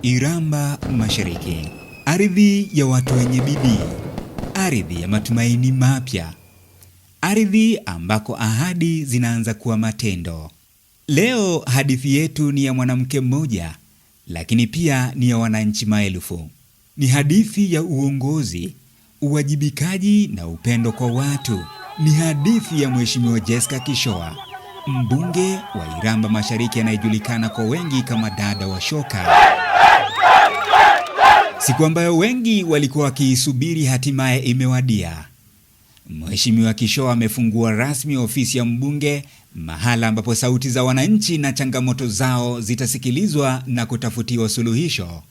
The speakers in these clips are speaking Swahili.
Iramba Mashariki, ardhi ya watu wenye bidii, ardhi ya matumaini mapya, ardhi ambako ahadi zinaanza kuwa matendo. Leo hadithi yetu ni ya mwanamke mmoja, lakini pia ni ya wananchi maelfu. Ni hadithi ya uongozi, uwajibikaji na upendo kwa watu. Ni hadithi ya Mheshimiwa Jessica Kishoa, mbunge wa Iramba Mashariki anayejulikana kwa wengi kama Dada wa Shoka. Siku ambayo wengi walikuwa wakiisubiri hatimaye imewadia. Mheshimiwa Kishoa amefungua rasmi ofisi ya mbunge, mahala ambapo sauti za wananchi na changamoto zao zitasikilizwa na kutafutiwa suluhisho.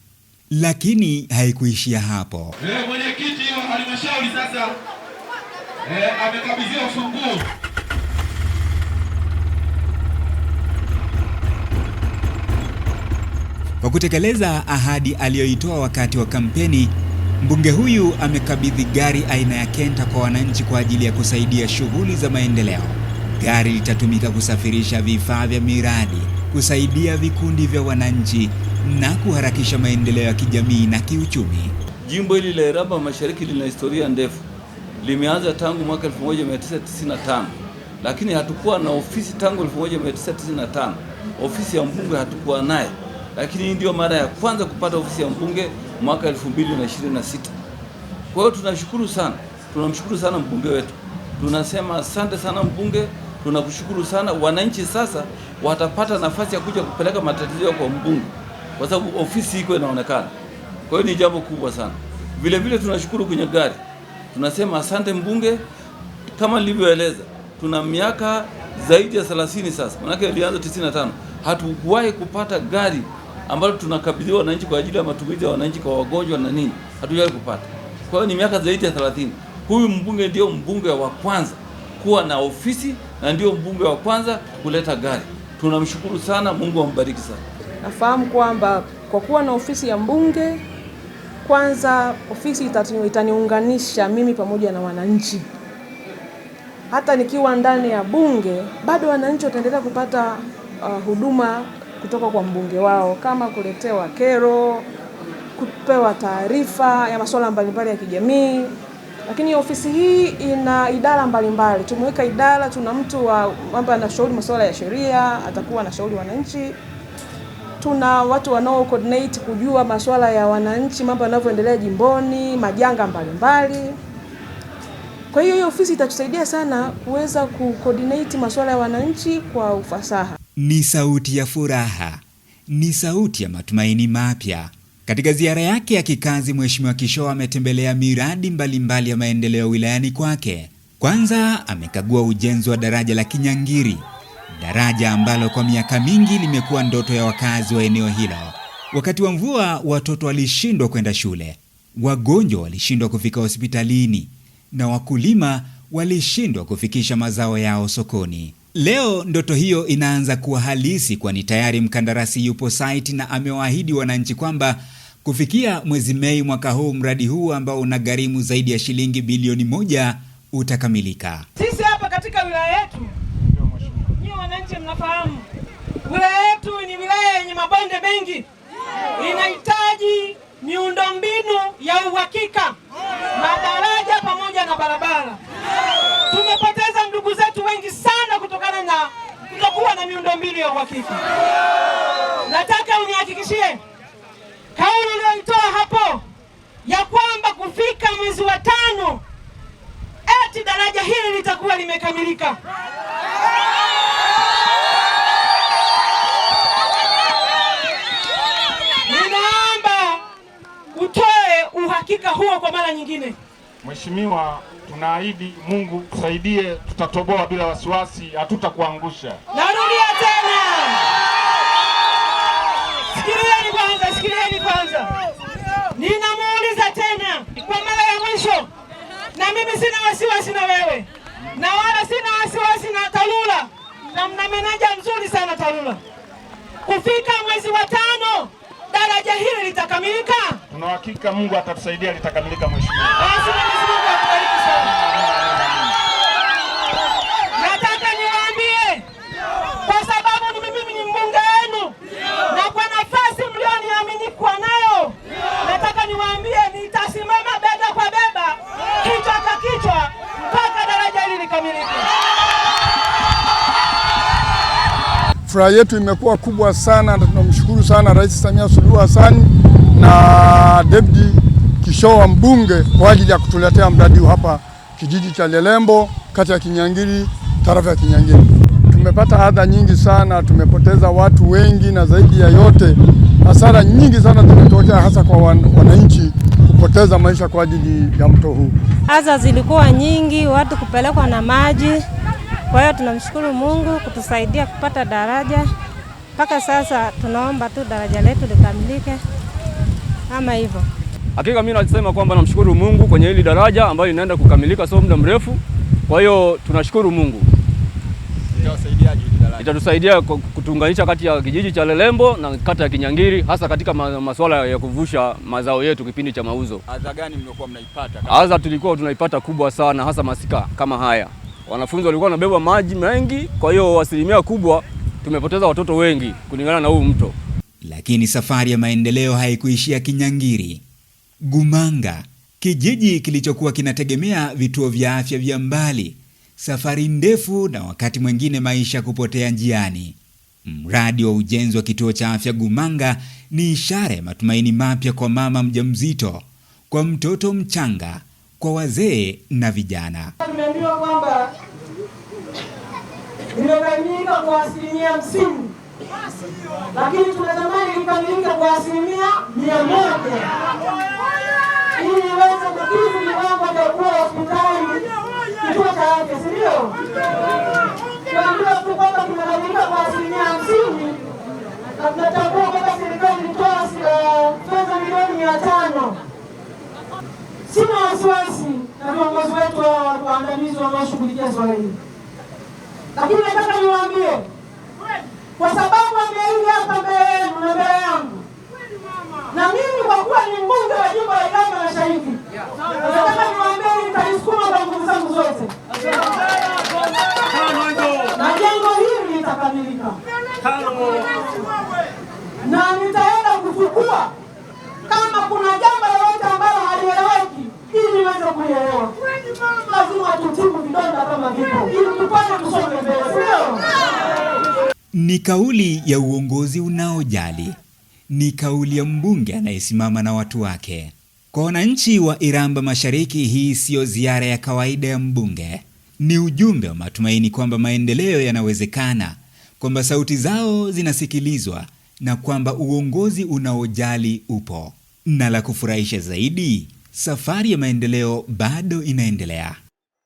Lakini haikuishia hapo. Mwenyekiti wa halmashauri sasa amekabidhiwa ufunguo. Kwa kutekeleza ahadi aliyoitoa wakati wa kampeni, mbunge huyu amekabidhi gari aina ya Kenta kwa wananchi kwa ajili ya kusaidia shughuli za maendeleo. Gari litatumika kusafirisha vifaa vya miradi, kusaidia vikundi vya wananchi na kuharakisha maendeleo ya kijamii na kiuchumi. Jimbo hili la Iramba Mashariki lina historia ndefu. Limeanza tangu mwaka 1995, lakini hatukuwa na ofisi tangu 1995. Ofisi ya mbunge hatukuwa naye, lakini hii ndio mara ya kwanza kupata ofisi ya mbunge mwaka 2026. Kwa hiyo tunashukuru sana, tunamshukuru sana mbunge wetu. Tunasema asante sana mbunge, tunakushukuru sana. Wananchi sasa watapata nafasi ya kuja kupeleka matatizo yao kwa mbunge, kwa sababu ofisi iko inaonekana. Kwa hiyo ni jambo kubwa sana. Vile vile tunashukuru kwenye gari. Tunasema asante mbunge. Kama nilivyoeleza, tuna miaka zaidi ya 30 sasa. Maana ilianza 95. Hatukuwahi kupata gari ambalo tunakabidhiwa wananchi kwa ajili ya matumizi ya wananchi kwa wagonjwa na nini. Hatujawahi kupata. Kwa hiyo ni miaka zaidi ya 30. Huyu mbunge ndio mbunge wa kwanza kuwa na ofisi na ndio mbunge wa kwanza kuleta gari. Tunamshukuru sana, Mungu ambariki sana. Nafahamu kwamba kwa kuwa na ofisi ya mbunge, kwanza ofisi itaniunganisha mimi pamoja na wananchi. Hata nikiwa ndani ya bunge, bado wananchi wataendelea kupata huduma kutoka kwa mbunge wao, kama kuletewa kero, kupewa taarifa ya masuala mbalimbali ya kijamii. Lakini ofisi hii ina idara mbalimbali. Tumeweka idara, tuna mtu wa mambo anashauri masuala ya sheria, atakuwa anashauri wananchi. Tuna watu wanao coordinate kujua masuala ya wananchi, mambo yanavyoendelea jimboni, majanga mbalimbali. Kwa hiyo ofisi itatusaidia sana kuweza kucoordinate masuala ya wananchi kwa ufasaha. Ni sauti ya furaha, ni sauti ya matumaini mapya. Katika ziara yake ya kikazi, Mheshimiwa Kishoa ametembelea miradi mbalimbali ya maendeleo wilayani kwake. Kwanza amekagua ujenzi wa daraja la Kinyangiri, daraja ambalo kwa miaka mingi limekuwa ndoto ya wakazi wa eneo hilo. Wakati wa mvua, watoto walishindwa kwenda shule, wagonjwa walishindwa kufika hospitalini na wakulima walishindwa kufikisha mazao yao sokoni. Leo ndoto hiyo inaanza kuwa halisi, kwani tayari mkandarasi yupo site na amewaahidi wananchi kwamba kufikia mwezi Mei mwaka huu mradi huu ambao unagharimu zaidi ya shilingi bilioni 1 utakamilika. Sisi hapa katika wilaya yetu, nyinyi wananchi mnafahamu, wilaya yetu ni wilaya yenye mabonde mengi. Inahitaji miundombinu ya uhakika, madaraja pamoja na barabara. Tumepoteza ndugu zetu wengi sana kutokana na kutokuwa na miundombinu ya uhakika. Nataka unihakikishie kauli uliyoitoa hapo ya kwamba kufika mwezi wa 5 eti daraja hili litakuwa limekamilika. Ninaomba utoe uhakika huo kwa mara nyingine. Mheshimiwa, tunaahidi Mungu tusaidie, tutatoboa bila wasiwasi, hatutakuangusha. Narudia tena. Sikilieni kwanza. Ninamuuliza tena kwa mara ya mwisho, na mimi sina wasiwasi na wewe, na wala sina wasiwasi na TARURA, na mna meneja mzuri sana TARURA. Kufika mwezi wa 5 daraja hili litakamilika. Tuna hakika Mungu atatusaidia, litakamilika mheshimiwa. Nataka niwaambie, kwa sababu mimi ni mbunge wenu na kwa nafasi mlioniamini kwa Furaha yetu imekuwa kubwa sana na tunamshukuru sana Rais Samia Suluhu Hassan na Deputy Kishoa mbunge kwa ajili ya kutuletea mradi huu hapa kijiji cha Lelembo, kata ya Kinyangiri, tarafa ya Kinyangiri. Tumepata adha nyingi sana, tumepoteza watu wengi, na zaidi ya yote hasara nyingi sana zimetokea hasa kwa wananchi kupoteza maisha kwa ajili ya mto huu. Adha zilikuwa nyingi, watu kupelekwa na maji. Kwa hiyo tunamshukuru Mungu kutusaidia kupata daraja. Mpaka sasa tunaomba tu daraja letu likamilike kama hivyo. Hakika mimi nasema kwamba namshukuru Mungu kwenye hili daraja ambalo linaenda kukamilika sio muda mrefu. Kwa hiyo tunashukuru Mungu. Itasaidiaje hili daraja? Itatusaidia kutuunganisha kati ya kijiji cha Lelembo na kata ya Kinyangiri, hasa katika masuala ya kuvusha mazao yetu kipindi cha mauzo. Adha gani mlikuwa mnaipata? Adha tulikuwa tunaipata kubwa sana, hasa masika kama haya. Wanafunzi walikuwa wanabeba maji mengi, kwa hiyo asilimia kubwa tumepoteza watoto wengi kulingana na huu mto. Lakini safari ya maendeleo haikuishia Kinyangiri. Gumanga, kijiji kilichokuwa kinategemea vituo vya afya vya mbali, safari ndefu na wakati mwingine maisha kupotea njiani. Mradi wa ujenzi wa kituo cha afya Gumanga ni ishara ya matumaini mapya kwa mama mjamzito, kwa mtoto mchanga, kwa wazee na vijana. Tumeambiwa kwamba limekamilika kwa 50%, lakini tunatamani likamilike kwa 100% ili iweze kukidhi viwango vya kuwa hospitali, kituo cha afya, si ndio? Tunaambiwa tu kwamba kimekamilika kwa 50%, na tunatambua kwamba serikali ilitoa fedha milioni 500. Sina wasiwasi na viongozi wetu waandamizi wanaoshughulikia swala hili, lakini nataka niwaambie, kwa sababu ameahidi hapa mbele yenu na mbele yangu, na mimi kwa kuwa ni mbunge wa jimbo la Iramba Mashariki, nataka niwaambie nitalisukuma kwa nguvu zangu zote na jengo hili litakamilika, na nitaenda kuchukua kama kuna jambo lolote ambalo halieleweki ili niweze kuelewa. Lazima tutibu vidonda kama vipo ili tupate tusonge mbele, sio? Ni kauli ya uongozi unaojali. Ni kauli ya mbunge anayesimama na watu wake. Kwa wananchi wa Iramba Mashariki, hii siyo ziara ya kawaida ya mbunge. Ni ujumbe wa matumaini kwamba maendeleo yanawezekana, kwamba sauti zao zinasikilizwa na kwamba uongozi unaojali upo. Na la kufurahisha zaidi, safari ya maendeleo bado inaendelea.